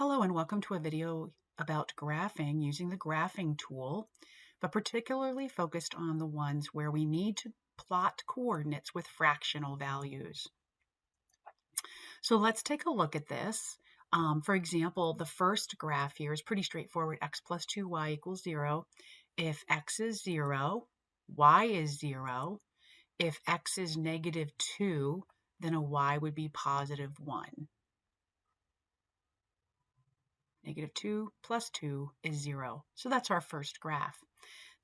Hello and welcome to a video about graphing using the graphing tool, but particularly focused on the ones where we need to plot coordinates with fractional values. So let's take a look at this. For example, the first graph here is pretty straightforward. X plus 2y equals 0. If x is 0, y is 0. If x is negative 2, then a y would be positive 1. Negative 2 plus 2 is 0. So that's our first graph.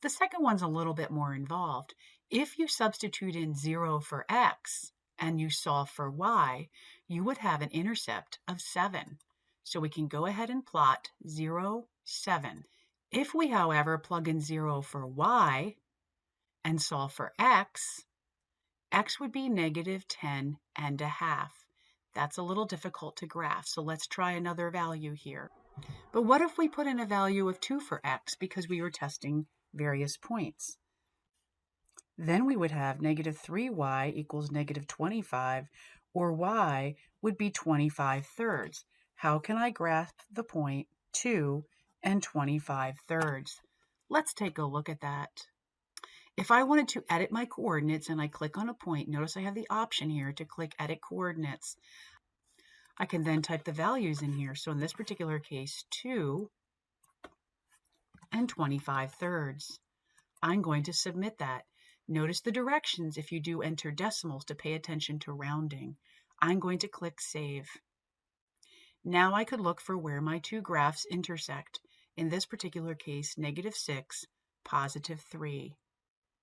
The second one's a little bit more involved. If you substitute in 0 for x and you solve for y, you would have an intercept of 7. So we can go ahead and plot 0, 7. If we, however, plug in 0 for y and solve for x would be negative 10 and a half. That's a little difficult to graph, so let's try another value here. But what if we put in a value of 2 for x because we were testing various points? Then we would have negative 3y equals negative 25, or y would be 25 thirds. How can I graph the point 2 and 25 thirds? Let's take a look at that. If I wanted to edit my coordinates and I click on a point, notice I have the option here to click Edit Coordinates. I can then type the values in here. So in this particular case, 2 and 25 thirds. I'm going to submit that. Notice the directions if you do enter decimals to pay attention to rounding. I'm going to click Save. Now I could look for where my two graphs intersect. In this particular case, negative 6, positive 3.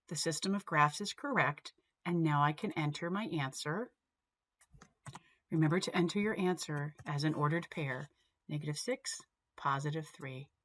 The system of graphs is correct, and now I can enter my answer. Remember to enter your answer as an ordered pair, negative 6, positive 3.